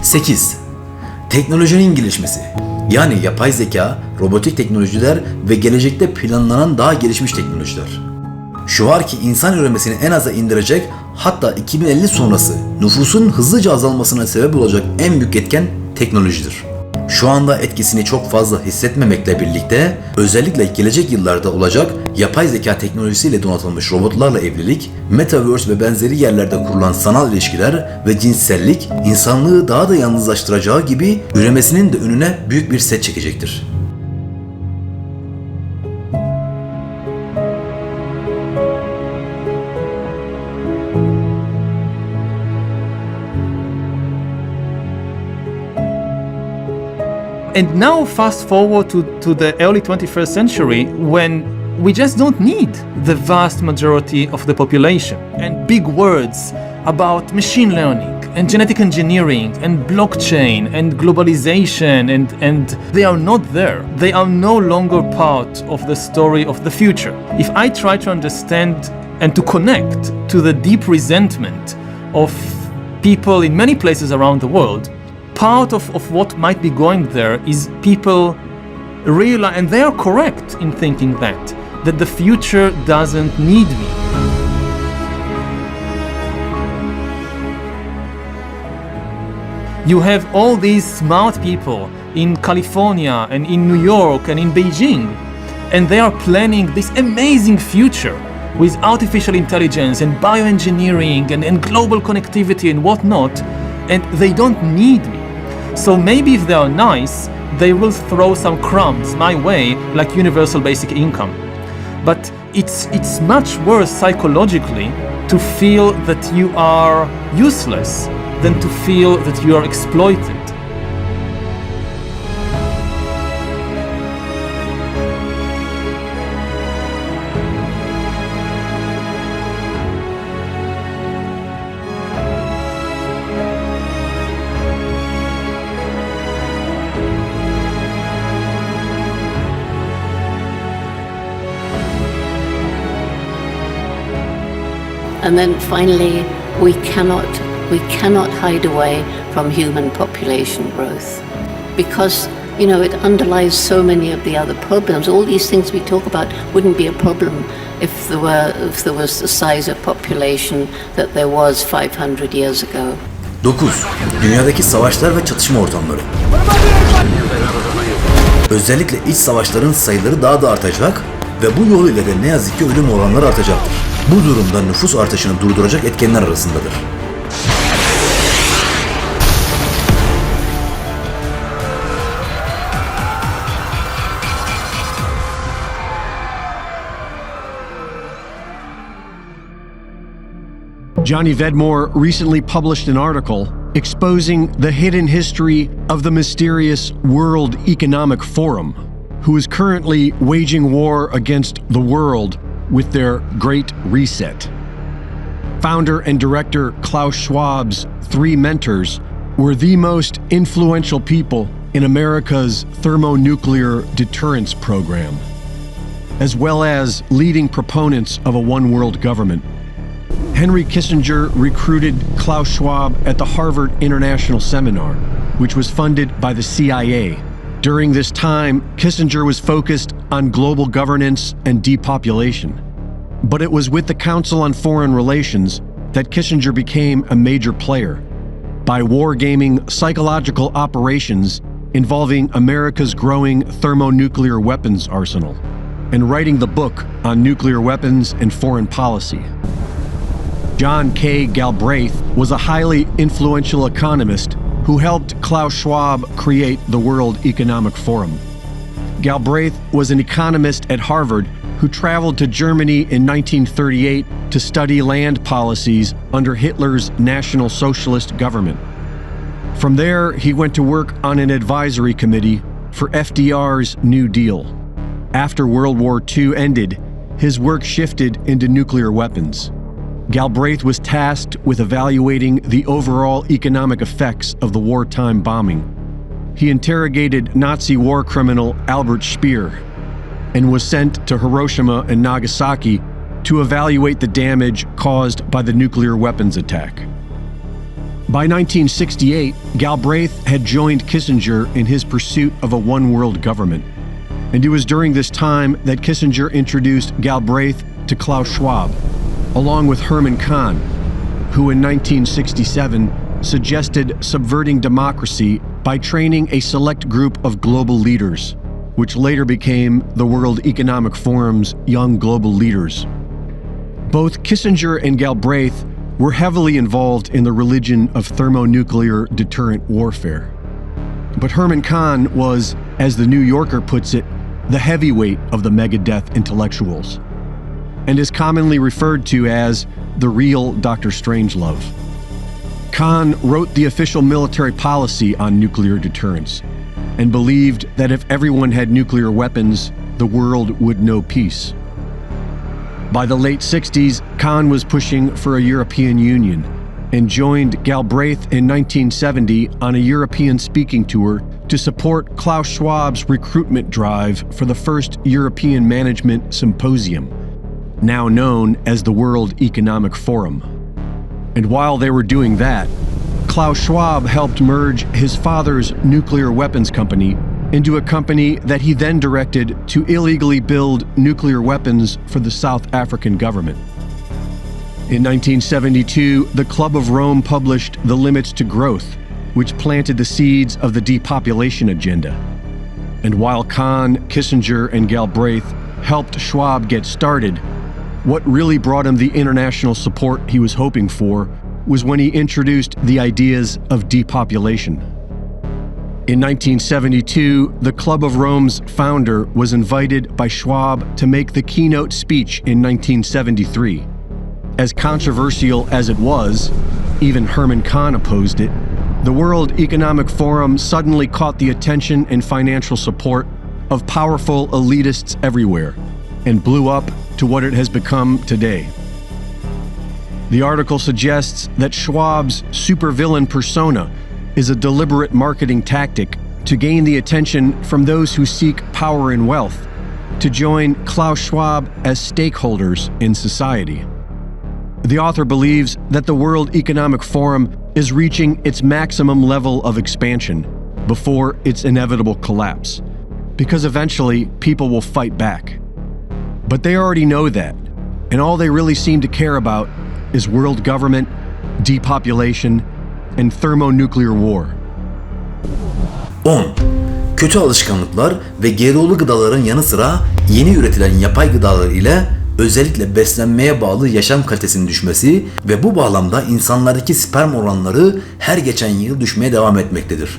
8. Teknolojinin gelişmesi. Yani yapay zeka, robotik teknolojiler ve gelecekte planlanan daha gelişmiş teknolojiler. Şu var ki insan üremesini en aza indirecek, hatta 2050 sonrası nüfusun hızlıca azalmasına sebep olacak en büyük etken teknolojidir. Şu anda etkisini çok fazla hissetmemekle birlikte özellikle gelecek yıllarda olacak yapay zeka teknolojisiyle donatılmış robotlarla evlilik, metaverse ve benzeri yerlerde kurulan sanal ilişkiler ve cinsellik insanlığı daha da yalnızlaştıracağı gibi üremesinin de önüne büyük bir set çekecektir. And now fast forward to the early 21st century when we just don't need the vast majority of the population and big words about machine learning and genetic engineering and blockchain and globalization and they are not there. They are no longer part of the story of the future. If I try to understand and to connect to the deep resentment of people in many places around the world, part of what might be going there is people realize, and they are correct in thinking that the future doesn't need me. You have all these smart people in California and in New York and in Beijing, and they are planning this amazing future with artificial intelligence and bioengineering and global connectivity and whatnot, and they don't need me. So maybe if they are nice, they will throw some crumbs my way, like universal basic income. But it's much worse psychologically to feel that you are useless than to feel that you are exploited. And then finally, we cannot hide away from human population growth because, you know, it underlies so many of the other problems. All these things we talk about wouldn't be a problem if there was the size of population that there was 500 years ago. 9. Dünyadaki savaşlar ve çatışma ortamları. Özellikle iç savaşların sayıları daha da artacak ve bu yol ile de ne yazık ki ölüm oranları artacaktır. Bu durumda nüfus artışını durduracak etkenler arasındadır. Johnny Vedmore recently published an article exposing the hidden history of the mysterious World Economic Forum, who is currently waging war against the world with their Great Reset. Founder and director Klaus Schwab's three mentors were the most influential people in America's thermonuclear deterrence program, as well as leading proponents of a one-world government. Henry Kissinger recruited Klaus Schwab at the Harvard International Seminar, which was funded by the CIA. During this time, Kissinger was focused on global governance and depopulation. But it was with the Council on Foreign Relations that Kissinger became a major player by wargaming psychological operations involving America's growing thermonuclear weapons arsenal and writing the book on nuclear weapons and foreign policy. John K. Galbraith was a highly influential economist who helped Klaus Schwab create the World Economic Forum. Galbraith was an economist at Harvard who traveled to Germany in 1938 to study land policies under Hitler's National Socialist government. From there, he went to work on an advisory committee for FDR's New Deal. After World War II ended, his work shifted into nuclear weapons. Galbraith was tasked with evaluating the overall economic effects of the wartime bombing. He interrogated Nazi war criminal Albert Speer and was sent to Hiroshima and Nagasaki to evaluate the damage caused by the nuclear weapons attack. By 1968, Galbraith had joined Kissinger in his pursuit of a one-world government. And it was during this time that Kissinger introduced Galbraith to Klaus Schwab, along with Herman Kahn, who in 1967 suggested subverting democracy by training a select group of global leaders, which later became the World Economic Forum's Young Global Leaders. Both Kissinger and Galbraith were heavily involved in the religion of thermonuclear deterrent warfare. But Herman Kahn was, as the New Yorker puts it, the heavyweight of the Megadeth intellectuals, and is commonly referred to as the real Dr. Strangelove. Kahn wrote the official military policy on nuclear deterrence, and believed that if everyone had nuclear weapons, the world would know peace. By the late 60s, Kahn was pushing for a European Union and joined Galbraith in 1970 on a European speaking tour to support Klaus Schwab's recruitment drive for the first European Management Symposium, now known as the World Economic Forum. And while they were doing that, Klaus Schwab helped merge his father's nuclear weapons company into a company that he then directed to illegally build nuclear weapons for the South African government. In 1972, the Club of Rome published The Limits to Growth, which planted the seeds of the depopulation agenda. And while Kahn, Kissinger, and Galbraith helped Schwab get started, what really brought him the international support he was hoping for was when he introduced the ideas of depopulation. In 1972, the Club of Rome's founder was invited by Schwab to make the keynote speech in 1973. As controversial as it was, even Herman Kahn opposed it, the World Economic Forum suddenly caught the attention and financial support of powerful elitists everywhere and blew up to what it has become today. The article suggests that Schwab's supervillain persona is a deliberate marketing tactic to gain the attention from those who seek power and wealth, to join Klaus Schwab as stakeholders in society. The author believes that the World Economic Forum is reaching its maximum level of expansion before its inevitable collapse, because eventually people will fight back. But they already know that, and all they really seem to care about is world government, depopulation, and thermonuclear war. 10. Kötü alışkanlıklar ve GDO'lu gıdaların yanı sıra yeni üretilen yapay gıdalar ile özellikle beslenmeye bağlı yaşam kalitesinin düşmesi ve bu bağlamda insanlardaki sperm oranları her geçen yıl düşmeye devam etmektedir.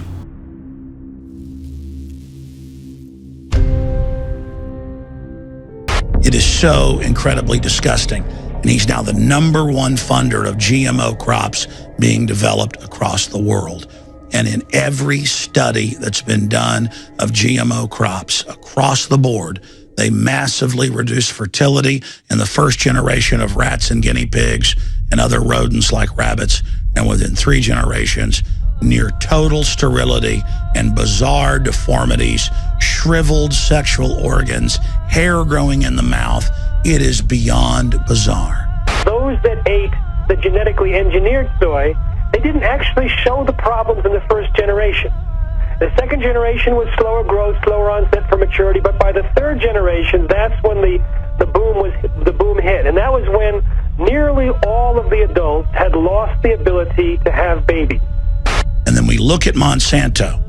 It is so incredibly disgusting. And he's now the #1 funder of GMO crops being developed across the world. And in every study that's been done of GMO crops across the board, they massively reduce fertility in the first generation of rats and guinea pigs and other rodents like rabbits. And within 3 generations, near total sterility and bizarre deformities, shriveled sexual organs, hair growing in the mouth. It is beyond bizarre. Those that ate the genetically engineered soy, they didn't actually show the problems in the first generation. The second generation was slower growth, slower onset for maturity, but by the third generation, that's when the boom hit. And that was when nearly all of the adults had lost the ability to have babies. And then we look at Monsanto,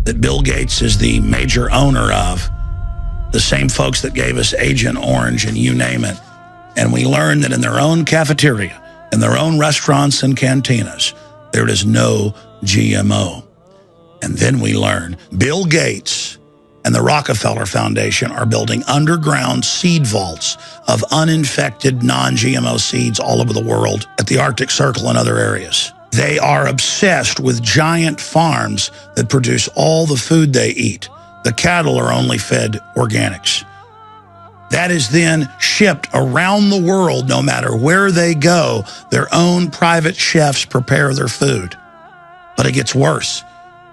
that Bill Gates is the major owner of, the same folks that gave us Agent Orange and you name it. And we learn that in their own cafeteria, in their own restaurants and cantinas, there is no GMO. And then we learn Bill Gates and the Rockefeller Foundation are building underground seed vaults of uninfected non-GMO seeds all over the world at the Arctic Circle and other areas. They are obsessed with giant farms that produce all the food they eat. The cattle are only fed organics. That is then shipped around the world, no matter where they go. Their own private chefs prepare their food. But it gets worse.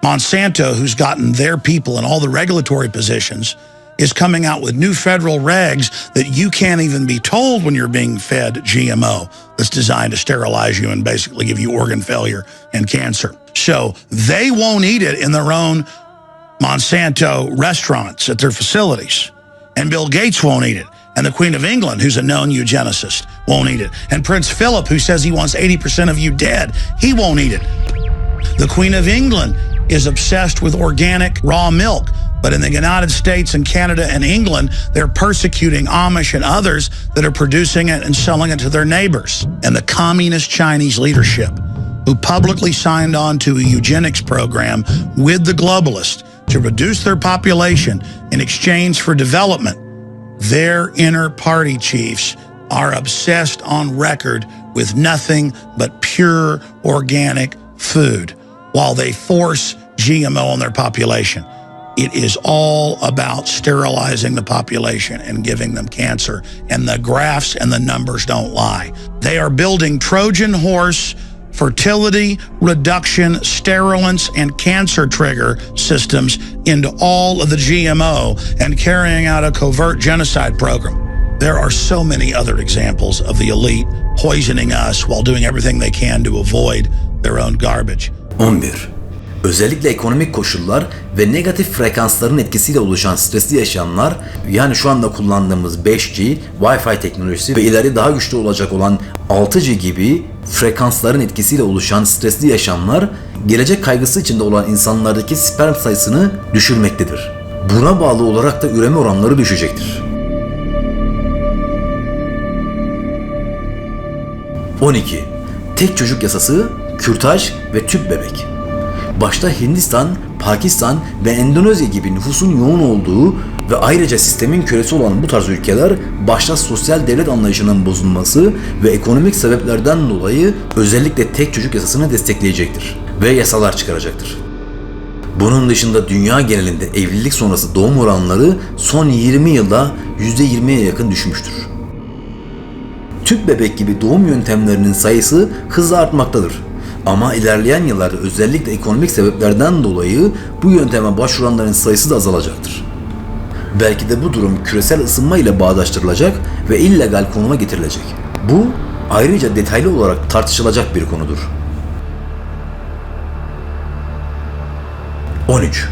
Monsanto, who's gotten their people in all the regulatory positions, is coming out with new federal regs that you can't even be told when you're being fed GMO that's designed to sterilize you and basically give you organ failure and cancer. So they won't eat it in their own Monsanto restaurants at their facilities. And Bill Gates won't eat it. And the Queen of England, who's a known eugenicist, won't eat it. And Prince Philip, who says he wants 80% of you dead, he won't eat it. The Queen of England is obsessed with organic raw milk. But in the United States and Canada and England, they're persecuting Amish and others that are producing it and selling it to their neighbors. And the communist Chinese leadership, who publicly signed on to a eugenics program with the globalists to reduce their population in exchange for development, their inner party chiefs are obsessed on record with nothing but pure organic food while they force GMO on their population. It is all about sterilizing the population and giving them cancer. And the graphs and the numbers don't lie. They are building Trojan horse fertility reduction, sterilants, and cancer trigger systems into all of the GMO and carrying out a covert genocide program. There are so many other examples of the elite poisoning us while doing everything they can to avoid their own garbage. 11. Özellikle ekonomik koşullar ve negatif frekansların etkisiyle oluşan stresli yaşamlar, yani şu anda kullandığımız 5G, Wi-Fi teknolojisi ve ileri daha güçlü olacak olan 6G gibi frekansların etkisiyle oluşan stresli yaşamlar, gelecek kaygısı içinde olan insanlardaki sperm sayısını düşürmektedir. Buna bağlı olarak da üreme oranları düşecektir. 12. Tek çocuk yasası, kürtaj ve tüp bebek. Başta Hindistan, Pakistan ve Endonezya gibi nüfusun yoğun olduğu ve ayrıca sistemin kölesi olan bu tarz ülkeler başta sosyal devlet anlayışının bozulması ve ekonomik sebeplerden dolayı özellikle tek çocuk yasasını destekleyecektir ve yasalar çıkaracaktır. Bunun dışında dünya genelinde evlilik sonrası doğum oranları son 20 yılda %20'ye yakın düşmüştür. Tüp bebek gibi doğum yöntemlerinin sayısı hızla artmaktadır. Ama ilerleyen yıllarda özellikle ekonomik sebeplerden dolayı bu yönteme başvuranların sayısı da azalacaktır. Belki de bu durum küresel ısınma ile bağdaştırılacak ve illegal konuma getirilecek. Bu ayrıca detaylı olarak tartışılacak bir konudur. 13.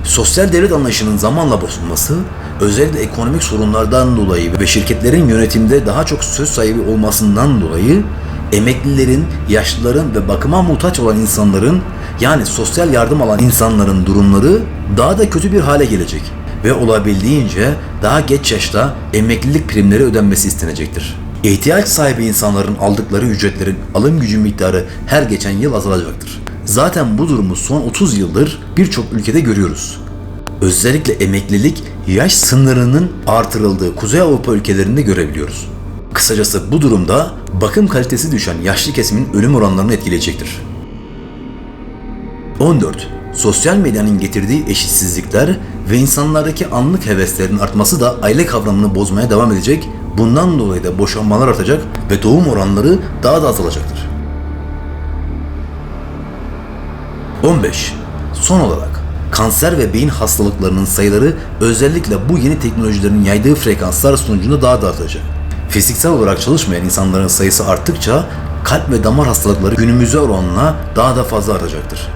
Sosyal devlet anlayışının zamanla bozulması, özellikle ekonomik sorunlardan dolayı ve şirketlerin yönetimde daha çok söz sahibi olmasından dolayı emeklilerin, yaşlıların ve bakıma muhtaç olan insanların, yani sosyal yardım alan insanların durumları daha da kötü bir hale gelecek ve olabildiğince daha geç yaşta emeklilik primleri ödenmesi istenecektir. İhtiyaç sahibi insanların aldıkları ücretlerin alım gücü miktarı her geçen yıl azalacaktır. Zaten bu durumu son 30 yıldır birçok ülkede görüyoruz. Özellikle emeklilik yaş sınırının artırıldığı Kuzey Avrupa ülkelerinde görebiliyoruz. Kısacası bu durumda bakım kalitesi düşen yaşlı kesimin ölüm oranlarını etkileyecektir. 14. Sosyal medyanın getirdiği eşitsizlikler ve insanlardaki anlık heveslerin artması da aile kavramını bozmaya devam edecek. Bundan dolayı da boşanmalar artacak ve doğum oranları daha da azalacaktır. 15. Son olarak kanser ve beyin hastalıklarının sayıları özellikle bu yeni teknolojilerin yaydığı frekanslar sonucunda daha da artacak. Fiziksel olarak çalışmayan insanların sayısı arttıkça kalp ve damar hastalıkları günümüze oranla daha da fazla artacaktır.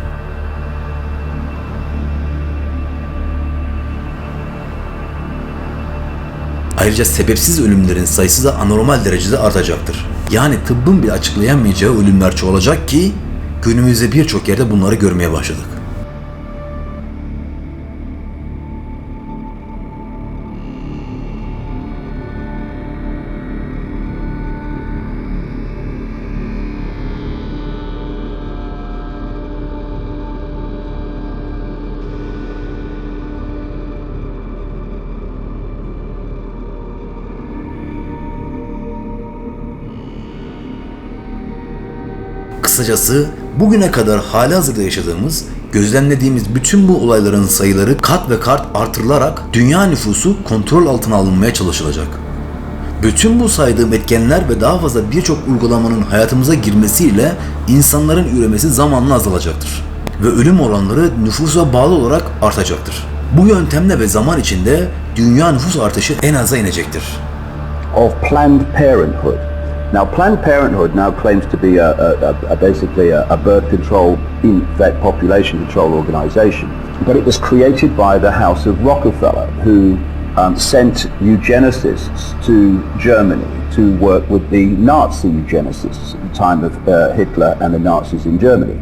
Ayrıca sebepsiz ölümlerin sayısı da anormal derecede artacaktır. Yani tıbbın bile açıklayamayacağı ölümler çoğalacak ki günümüzde birçok yerde bunları görmeye başladık. Kısacası bugüne kadar halihazırda yaşadığımız, gözlemlediğimiz bütün bu olayların sayıları kat ve kat artırılarak dünya nüfusu kontrol altına alınmaya çalışılacak. Bütün bu saydığım etkenler ve daha fazla birçok uygulamanın hayatımıza girmesiyle insanların üremesi zamanla azalacaktır ve ölüm oranları nüfusa bağlı olarak artacaktır. Bu yöntemle ve zaman içinde dünya nüfus artışı en aza inecektir. Of Planned Parenthood. Now, Planned Parenthood now claims to be basically a birth control, in fact, population control organization. But it was created by the House of Rockefeller, who sent eugenicists to Germany to work with the Nazi eugenicists at the time of Hitler and the Nazis in Germany.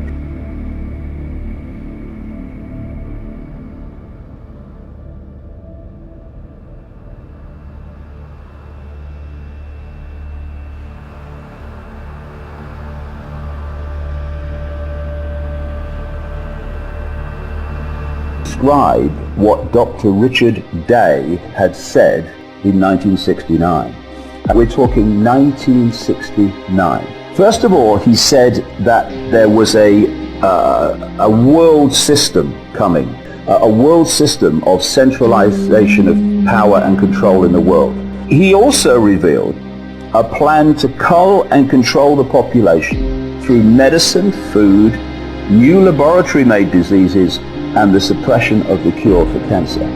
Describe what Dr. Richard Day had said in 1969. We're talking 1969. First of all, he said that there was a world system coming, a world system of centralization of power and control in the world. He also revealed a plan to cull and control the population through medicine, food, new laboratory-made diseases, and the suppression of the cure for cancer.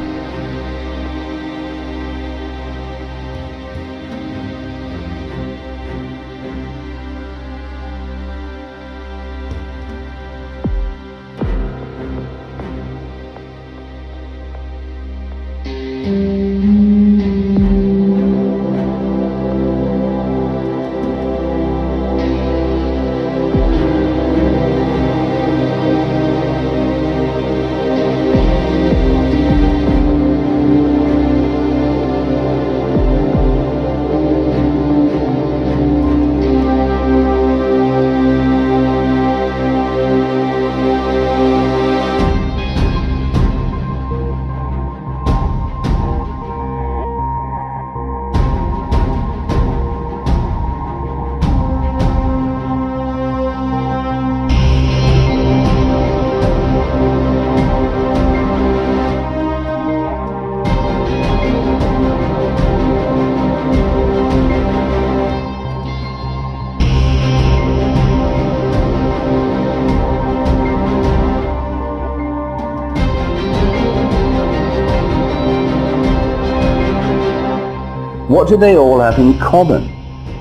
What do they all have in common?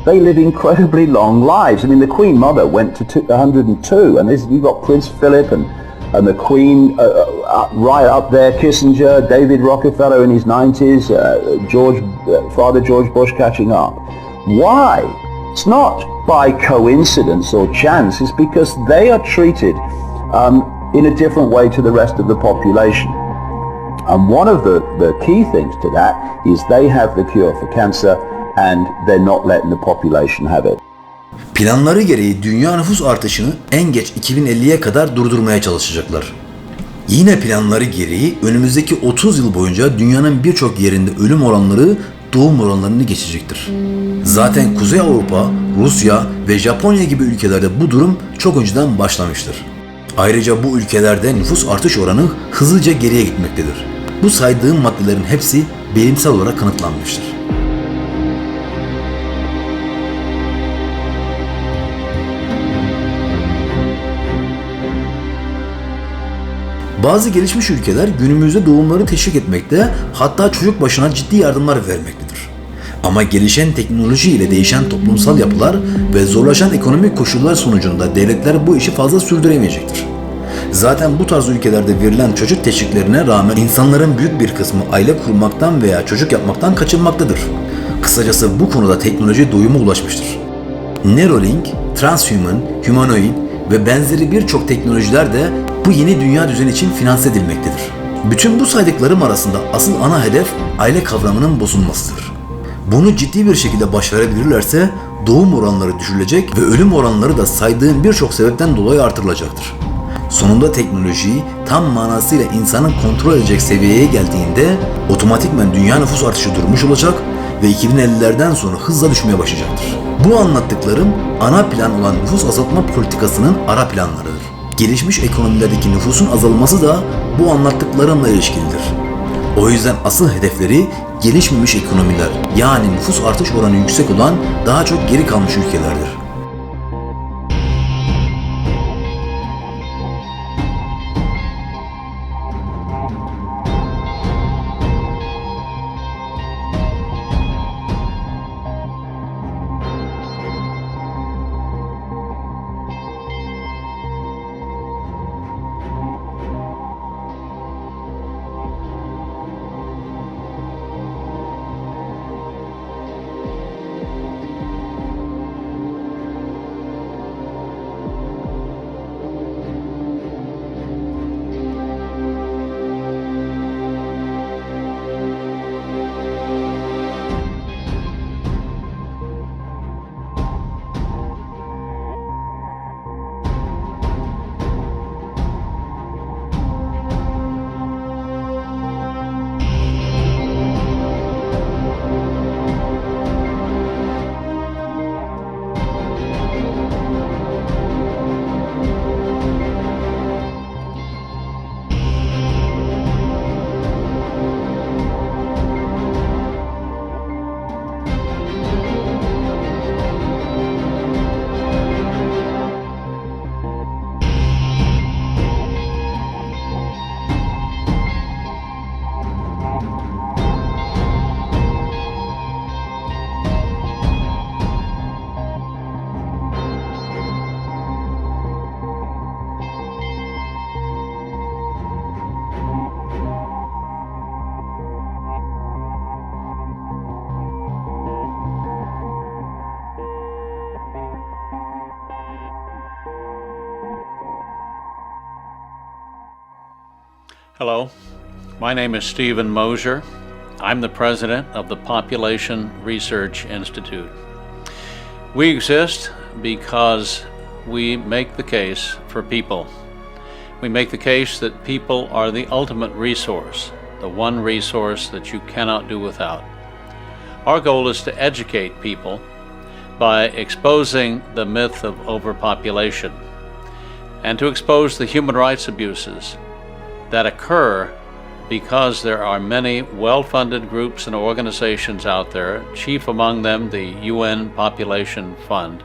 They live incredibly long lives. I mean, the Queen Mother went to 102, and you've got Prince Philip and the Queen right up there, Kissinger, David Rockefeller in his 90s, Father George Bush catching up. Why? It's not by coincidence or chance. It's because they are treated in a different way to the rest of the population. And one of the key things to that is they have the cure for cancer and they're not letting the population have it. Planları gereği dünya nüfus artışını en geç 2050'ye kadar durdurmaya çalışacaklar. Yine planları gereği önümüzdeki 30 yıl boyunca dünyanın birçok yerinde ölüm oranları doğum oranlarını geçecektir. Zaten Kuzey Avrupa, Rusya ve Japonya gibi ülkelerde bu durum çok önceden başlamıştır. Ayrıca bu ülkelerde nüfus artış oranı hızlıca geriye gitmektedir. Bu saydığım maddelerin hepsi bilimsel olarak kanıtlanmıştır. Bazı gelişmiş ülkeler günümüzde doğumları teşvik etmekte, hatta çocuk başına ciddi yardımlar vermektedir. Ama gelişen teknoloji ile değişen toplumsal yapılar ve zorlaşan ekonomik koşullar sonucunda devletler bu işi fazla sürdüremeyecektir. Zaten bu tarz ülkelerde verilen çocuk teşviklerine rağmen insanların büyük bir kısmı aile kurmaktan veya çocuk yapmaktan kaçınmaktadır. Kısacası bu konuda teknoloji doyuma ulaşmıştır. Neuralink, transhuman, humanoid ve benzeri birçok teknolojiler de bu yeni dünya düzeni için finanse edilmektedir. Bütün bu saydıklarım arasında asıl ana hedef aile kavramının bozulmasıdır. Bunu ciddi bir şekilde başarabilirlerse doğum oranları düşürülecek ve ölüm oranları da saydığım birçok sebepten dolayı artırılacaktır. Sonunda teknolojiyi tam manasıyla insanın kontrol edecek seviyeye geldiğinde otomatikman dünya nüfus artışı durmuş olacak ve 2050'lerden sonra hızla düşmeye başlayacaktır. Bu anlattıklarım ana plan olan nüfus azaltma politikasının ara planlarıdır. Gelişmiş ekonomilerdeki nüfusun azalması da bu anlattıklarımla ilişkilidir. O yüzden asıl hedefleri gelişmemiş ekonomiler, yani nüfus artış oranı yüksek olan daha çok geri kalmış ülkelerdir. Hello, my name is Stephen Mosier. I'm the president of the Population Research Institute. We exist because we make the case for people. We make the case that people are the ultimate resource, the one resource that you cannot do without. Our goal is to educate people by exposing the myth of overpopulation and to expose the human rights abuses that occur because there are many well-funded groups and organizations out there, chief among them the UN Population Fund,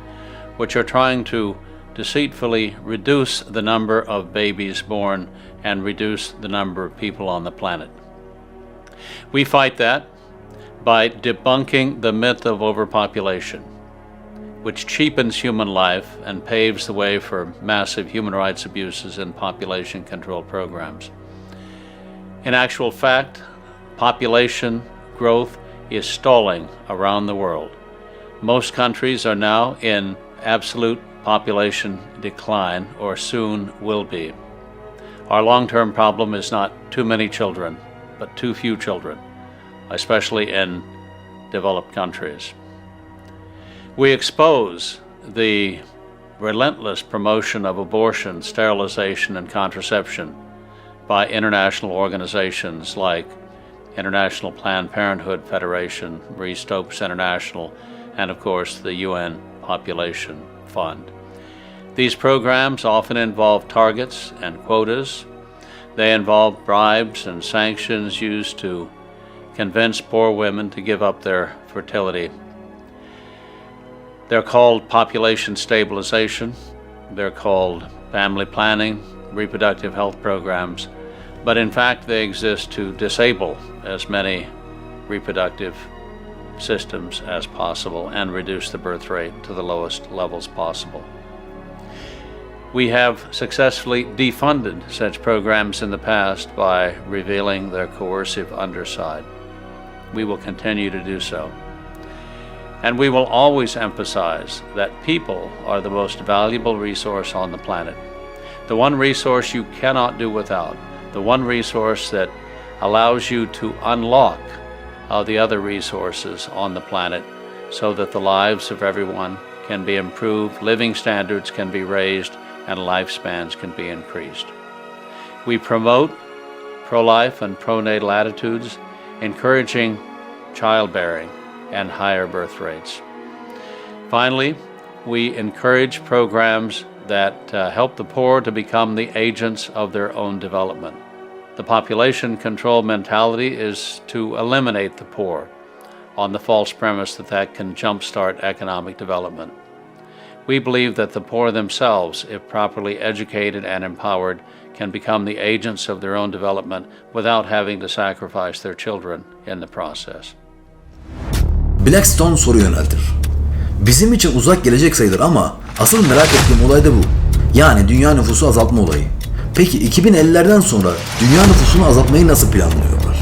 which are trying to deceitfully reduce the number of babies born and reduce the number of people on the planet. We fight that by debunking the myth of overpopulation, which cheapens human life and paves the way for massive human rights abuses and population control programs. In actual fact, population growth is stalling around the world. Most countries are now in absolute population decline, or soon will be. Our long-term problem is not too many children, but too few children, especially in developed countries. We expose the relentless promotion of abortion, sterilization, and contraception by international organizations like International Planned Parenthood Federation, Marie Stopes International, and of course the UN Population Fund. These programs often involve targets and quotas. They involve bribes and sanctions used to convince poor women to give up their fertility. They're called population stabilization, they're called family planning, reproductive health programs, but in fact they exist to disable as many reproductive systems as possible and reduce the birth rate to the lowest levels possible. We have successfully defunded such programs in the past by revealing their coercive underside. We will continue to do so. And we will always emphasize that people are the most valuable resource on the planet. The one resource you cannot do without. The one resource that allows you to unlock the other resources on the planet so that the lives of everyone can be improved, living standards can be raised, and lifespans can be increased. We promote pro-life and pro-natal attitudes, encouraging childbearing and higher birth rates. Finally, we encourage programs that help the poor to become the agents of their own development. The population control mentality is to eliminate the poor on the false premise that that can jumpstart economic development. We believe that the poor themselves, if properly educated and empowered, can become the agents of their own development without having to sacrifice their children in the process. Blackstone soru yöneltir. Bizim için uzak gelecek sayılır ama asıl merak ettiğim olay da bu. Yani dünya nüfusu azaltma olayı. Peki 2050'lerden sonra dünya nüfusunu azaltmayı nasıl planlıyorlar?